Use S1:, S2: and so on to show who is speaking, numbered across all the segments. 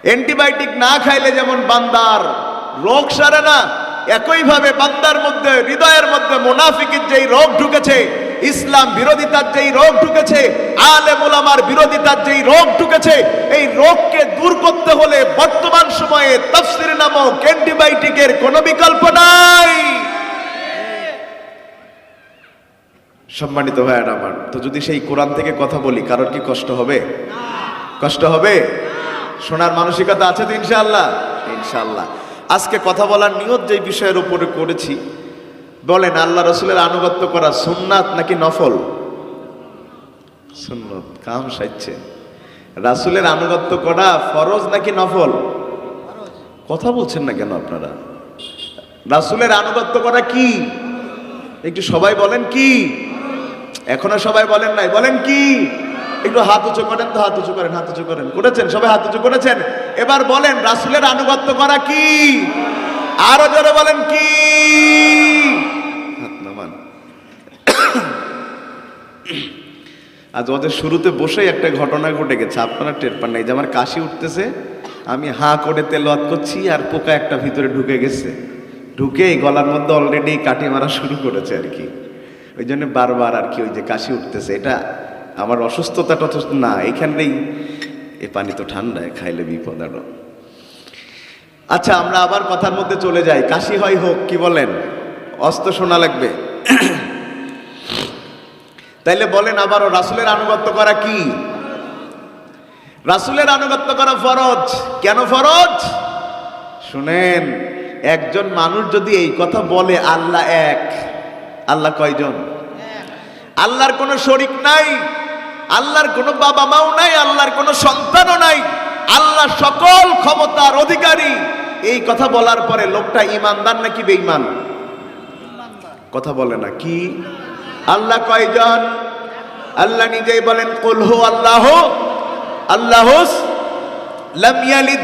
S1: Antibiotic না খাইলে যেমন বান্দার রোগ সারে না, একইভাবে বান্দার মধ্যে, হৃদয়ের মধ্যে মুনাফিকের যেই রোগ ঢুকেছে, ইসলাম বিরোধিতার যেই রোগ ঢুকেছে, আলেম ওলামার বিরোধিতার যেই রোগ ঢুকেছে, এই রোগকে দূর করতে হলে বর্তমান সময়ে তাফসীর নামক অ্যান্টিবায়োটিকের কোনো বিকল্প নাই। সম্মানিত ভাইয়েরা আমার, তো যদি সেই কোরআন থেকে কথা বলি, কারোর কি কষ্ট হবে? কষ্ট হবে? শোনার মানসিকতা আছে তো ইনশাআল্লাহ? ইনশাআল্লাহ। আজকে কথা বলার নিয়ত যে বিষয়ের উপরে করেছি, বলেন আল্লাহ রসুলের আনুগত্য করা সুন্নাত নাকি নফল? সুন্নাত। কাম সাইচ্ছে। রাসূলের আনুগত্য করা ফরজ নাকি নফল? কথা বলছেন না কেন আপনারা? রাসূলের আনুগত্য করা কি? একটু সবাই বলেন কি? এখনো সবাই বলেন নাই, বলেন কি? একটু হাত উঁচু করেন তো, হাত উঁচু করেন, হাত উঁচু করেন। করেছেন সবাই? হাত উঁচু করেছেন। এবার বলেন রাসূলের আনুগত্য করা কি? আরো জোরে বলেন কি? হাত নামান। আজ ওদের শুরুতে বসেই একটা ঘটনা ঘটে গেছে, আপনারা টের পান নাই যে আমার কাশি উঠতেছে, আমি হাঁ করে তেলাওয়াত করছি আর পোকা একটা ভিতরে ঢুকে গেছে, ঢুকে গলার মধ্যে অলরেডি কাঠি মারা শুরু করেছে আর কি। ওই জন্য বারবার আর কি ওই যে কাশি উঠতেছে। এটা আমার অসুস্থতাটা তো না, এখানেই এ পানি তো ঠান্ডায়, খাইলে বিপদ আরো। আচ্ছা, আমরা আবার কথার মধ্যে চলে যাই। কাশি হয় হোক, কি বলেন? অস্ত্র শোনা লাগবে। তাইলে বলেন আবারও, রাসূলের আনুগত্য করা কি? রাসূলের আনুগত্য করা ফরজ। কেন ফরজ? শুনেন, একজন মানুষ যদি এই কথা বলে আল্লাহ এক, আল্লাহ কয়জন? আল্লাহর কোনো শরীক নাই, আল্লাহর কোনো বাবা মাও নাই, আল্লাহর কোনো সন্তানও নাই, আল্লাহ সকল ক্ষমতার অধিকারী। এই কথা বলার পরে লোকটা ইমানদার নাকি বেঈমান? কথা বলে না কি? আল্লাহ কয়জন? আল্লাহ নিজেই বলেন কুল হু আল্লাহু আল্লাহুস লাম ইয়ালিদ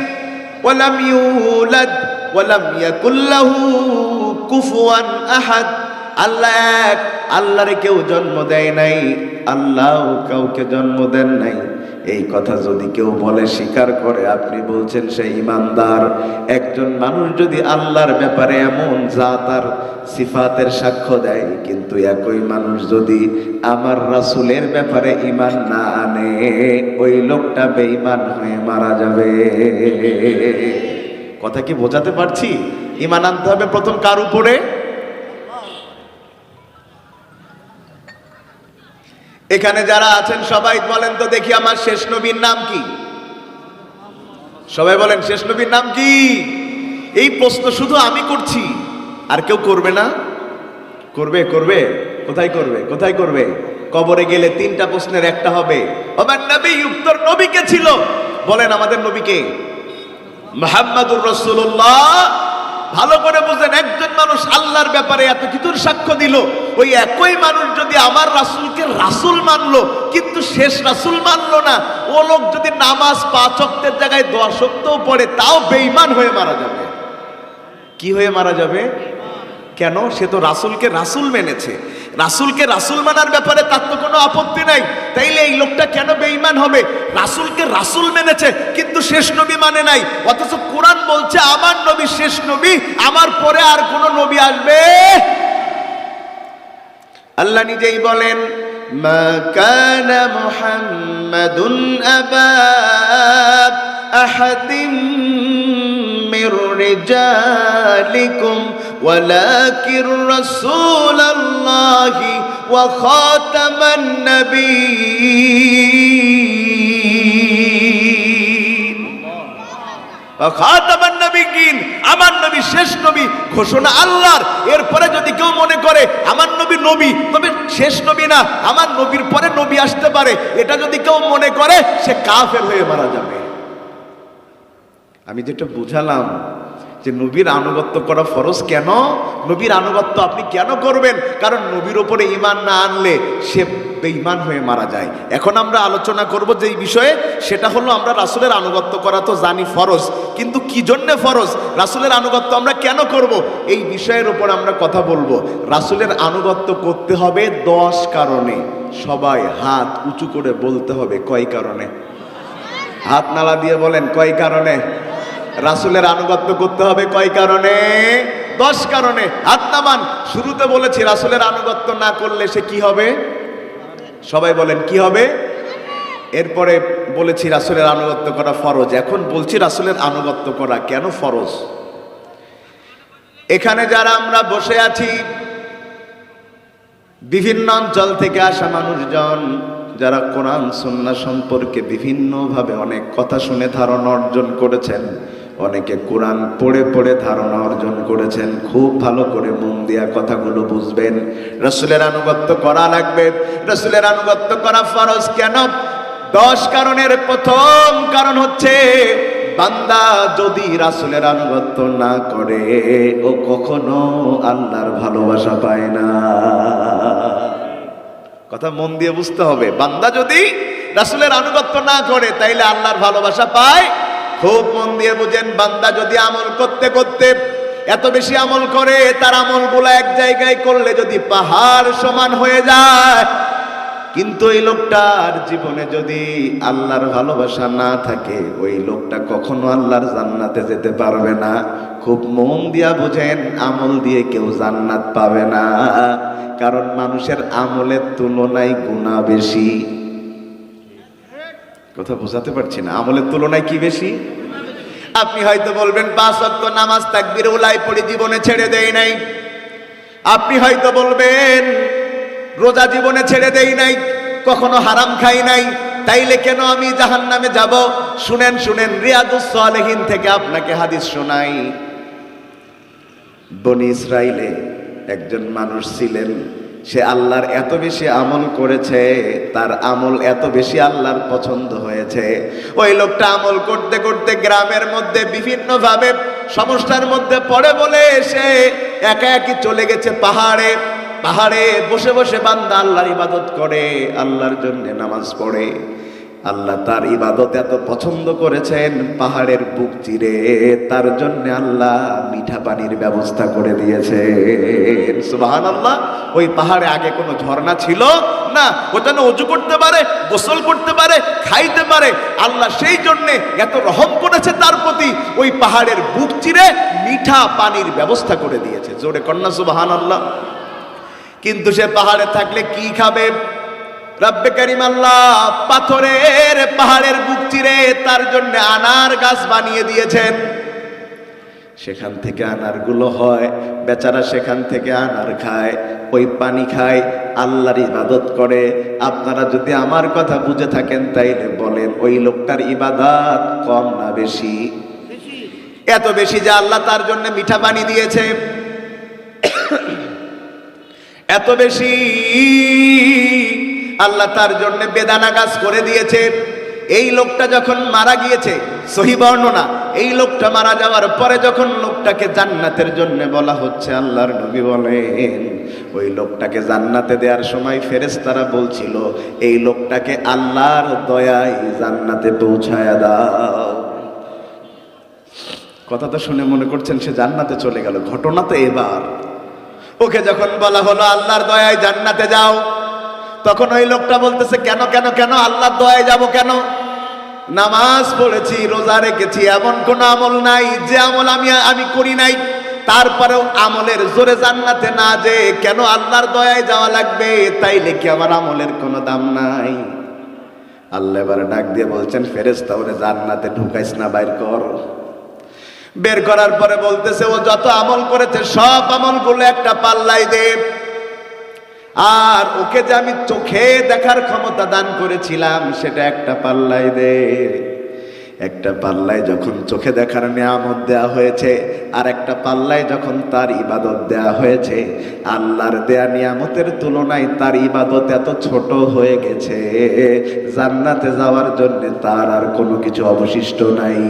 S1: ওয়া লাম ইউলাদ ওয়া লাম ইয়াকুল লাহু কুফুয়ান আহাদ। আল্লাহ এক, আল্লাহরে কেউ জন্ম দেয় নাই, আল্লাহ কাউকে জন্ম দেন নাই। এই কথা যদি কেউ বলে, স্বীকার করে, আপনি বলছেন সে ইমানদার। একজন মানুষ যদি আল্লাহর ব্যাপারে এমন জাত আর সিফাতের সাক্ষ্য দেয়, কিন্তু একই মানুষ যদি আমার রাসূলের ব্যাপারে ঈমান না আনে, ওই লোকটা বেঈমান হয়ে মারা যাবে। কথা কি বোঝাতে পারছি? ঈমান আনতে হবে প্রথম কার উপরে? এখানে যারা আছেন সবাই বলেন তো দেখি, আমার শেষ নবীর নাম কি? সবাই বলেন, শেষ নবীর নাম কি? এই প্রশ্ন শুধু আমি করছি, আর কেউ করবে না? করবে? করবে? কোথায় করবে? কোথায় করবে? কবরে গেলে তিনটা প্রশ্নের একটা হবে, আমার নবী, উত্তর নবীকে ছিল। বলেন আমাদের নবীকে? মুহাম্মাদুর রাসূলুল্লাহ। ভালো করে বুঝেন, একজন মানুষ আল্লাহর ব্যাপারে এত কিছুর সাক্ষ্য দিল, ওই একই মানুষ যদি আমার রাসূলকে রাসূল মানলো, কিন্তু শেষ রাসূল মানলো না, ও লোক যদি নামাজ 5 ওয়াক্তের জায়গায় 10 ওয়াক্তও পড়ে, তাও বেঈমান হয়ে মারা যাবে। কি হয়ে মারা যাবে? কেন? সে তো রাসূলকে রাসূল মেনেছে। রাসূলকে রাসূল মানার ব্যাপারে তার তো কোনো আপত্তি নাই, তাইলে এই লোকটা কেন বেঈমান হবে? রাসূলকে রাসূল মেনেছে কিন্তু শেষ নবী মানে নাই, অথচ কোরআন বলছে আমার নবী শেষ নবী, আমার পরে আর কোন নবী আসবে। আল্লাহ নিজেই বলেন, মা কানা মুহাম্মাদুন আবা আহাদিম মির রিজালিকুম ওয়ালাকির রাসূলুল্লাহি ওয়া খাতামান নাবিয়্যিন। খাতামান নাবিয়্যিন, আমার নবী শেষ নবী, ঘোষণা আল্লাহর। এরপরে যদি কেউ মনে করে আমার নবী নবী, তবে শেষ নবী না, আমার নবীর পরে নবী আসতে পারে, এটা যদি কেউ মনে করে, সে কাফের হয়ে মারা যাবে। আমি যেটা বুঝালাম যে নবীর আনুগত্য করা ফরজ। কেন? নবীর আনুগত্য আপনি কেন করবেন? কারণ নবীর উপরে ঈমান না আনলে সে বেঈমান হয়ে মারা যায়। এখন আমরা আলোচনা করব যে বিষয়ে, সেটা হলো আমরা রাসূলের আনুগত্য করা তো জানি ফরজ, কিন্তু কি জন্য ফরজ, রাসূলের আনুগত্য আমরা কেন করব, এই বিষয়ের উপর আমরা কথা বলবো। রাসূলের আনুগত্য করতে হবে 10 কারণে। সবাই হাত উঁচু করে বলতে হবে, কয় কারণে? হাত নালা দিয়ে বলেন কয় কারণে? রাসূলের আনুগত্য করতে হবে কয় কারণে? 10 কারণে। হাত নামান। শুরুতে বলেছি রাসূলের আনুগত্য না করলে সে কি হবে? সবাই বলেন কি হবে? এরপরে বলেছি রাসূলের আনুগত্য করা ফরজ। এখন বলছি রাসূলের আনুগত্য করা কেন ফরজ। এখানে যারা আমরা বসে আছি, বিভিন্ন অঞ্চল থেকে আসা মানুষজন, যারা কোরআন সুন্নাহ সম্পর্কে বিভিন্নভাবে অনেক কথা শুনে ধারণা অর্জন করেছেন, অনেকে কোরআন পড়ে পড়ে ধারণা অর্জন করেছেন, খুব ভালো করে মন দিয়া কথাগুলো বুঝবেন। রাসূলের আনুগত্য করা লাগবে, রাসূলের আনুগত্য করা ফরজ। কেন? 10 কারণের প্রথম কারণ হচ্ছে, বান্দা যদি রাসূলের আনুগত্য না করে ও কখনো আল্লাহর ভালোবাসা পায় না। কথা মন দিয়ে বুঝতে হবে। বান্দা যদি রাসূলের আনুগত্য না করে তাইলে আল্লাহর ভালোবাসা পায়। খুব মন দিয়ে বুঝেন, বান্দা যদি আমল করতে করতে এত বেশি আমল করে, তার আমলগুলো এক জায়গায় করলে যদি পাহাড় সমান হয়ে যায়, কিন্তু ওই লোকটার জীবনে যদি আল্লাহর ভালোবাসা না থাকে, ওই লোকটা কখনো আল্লাহর জান্নাতে যেতে পারবে না। খুব মন দিয়া বুঝেন, আমল দিয়ে কেউ জান্নাত পাবে না, কারণ মানুষের আমলের তুলনায় গুনাহ বেশি। কথা বোঝাতে পারছি না? আমলের তুলনায় কি বেশি? আপনি হয়তো বলবেন 5 ওয়াক্ত নামাজ তাকবীর উলাই পড়ি জীবনে ছেড়ে দেই নাই। আপনি হয়তো বলবেন রোজা জীবনে ছেড়ে দেই নাই, কখনো হারাম খাই নাই, তাইলে কেন আমি জাহান্নামে যাব? শুনেন শুনেন, রিয়াদুস সালেহিন থেকে আপনাকে হাদিস শোনাই। বনি ইসরাইলে একজন মানুষ ছিলেন, সে আল্লাহর এত বেশি আমল করেছে, তার আমল এত বেশি আল্লাহর পছন্দ হয়েছে। ওই লোকটা আমল করতে করতে গ্রামের মধ্যে বিভিন্নভাবে সমস্যার মধ্যে পড়ে বলে সে একা একই চলে গেছে পাহাড়ে। পাহাড়ে বসে বসে বান্দা আল্লাহর ইবাদত করে, আল্লাহর জন্য নামাজ পড়ে। আল্লাহ তার ইবাদত এত পছন্দ করেছেন, পাহাড়ের বুক চিরে তার জন্য আল্লাহ মিঠা পানির ব্যবস্থা করে দিয়েছে। সুবহানাল্লাহ। ওই পাহাড়ে আগে কোনো ঝর্ণা ছিল না, ওখানে ওযু করতে পারে, গোসল করতে পারে, খাইতে পারে। আল্লাহ সেই জন্য এত রহম করেছে তার প্রতি, ওই পাহাড়ের বুক চিরে মিঠা পানির ব্যবস্থা করে দিয়েছে। জোরে কন্যা সুবহানাল্লাহ। কিন্তু সে পাহাড়ে থাকলে কি খাবে? রব্বে কারীম আল্লাহ পাথরের পাহাড়ের বুক চিরে তার জন্য আনার গাছ বানিয়ে দিয়েছেন। সেখান থেকে আনারগুলো হয়, বেচারা সেখান থেকে আনার খায়, ওই পানি খায়, আল্লাহর ইবাদত করে। আপনারা যদি আমার কথা বুঝে থাকেন তাইলে বলেন, ওই লোকটার ইবাদত কম না বেশি? এত বেশি যে আল্লাহ তার জন্য মিঠা পানি দিয়েছে, এত বেশি আল্লাহ তার জন্য বেদানা গাছ করে দিয়েছে। এই লোকটা যখন মারা গিয়েছে, সহিহ বর্ণনা, এই লোকটা মারা যাওয়ার পরে যখন লোকটাকে জান্নাতের জন্য বলা হচ্ছে, আল্লাহর নবী বলেন ওই লোকটাকে জান্নাতে দেওয়ার সময় ফেরেশতারা বলছিল, এই লোকটাকে আল্লাহর দয়ায় জান্নাতে পৌঁছায়া দাও। কথাটা শুনে মনে করছেন সে জান্নাতে চলে গেল। ঘটনা তো এবার, ওকে যখন বলা হলো আল্লাহর দয়ায় জান্নাতে যাও, তখন ওই লোকটা বলতেছে, কেন কেন কেন আল্লাহর দয়ায় যাব কেন? নামাজ পড়েছি, রোজা রেখেছি, এমন কোন আমল নাই যে আমল আমি করি নাই, তারপরেও আমলের জোরে জান্নাতে না যে কেন আল্লাহর দয়ায় যাওয়া লাগবে? তাইলে কি আমার আমলের কোনো দাম নাই? আল্লাহ এবার ডাক দিয়ে বলছেন, ফেরেশতা ওরে জান্নাতে ঢুকাইস না, বাইর কর। বের করার পরে বলতেছে, ও যত আমল করেছে সব আমলগুলো একটা পাল্লায় দে, আর ওকে যে আমি চোখে দেখার ক্ষমতা দান করেছিলাম সেটা একটা পাল্লায় দে। একটা পাল্লায় যখন চোখে দেখার নিয়ামত দেয়া হয়েছে, আর একটা পাল্লায় যখন তার ইবাদত দেয়া হয়েছে, আল্লাহর দেয়া নিয়ামতের তুলনায় তার ইবাদত এত ছোট হয়ে গেছে, জান্নাতে যাওয়ার জন্য তার আর কোনো কিছু অবশিষ্ট নাই।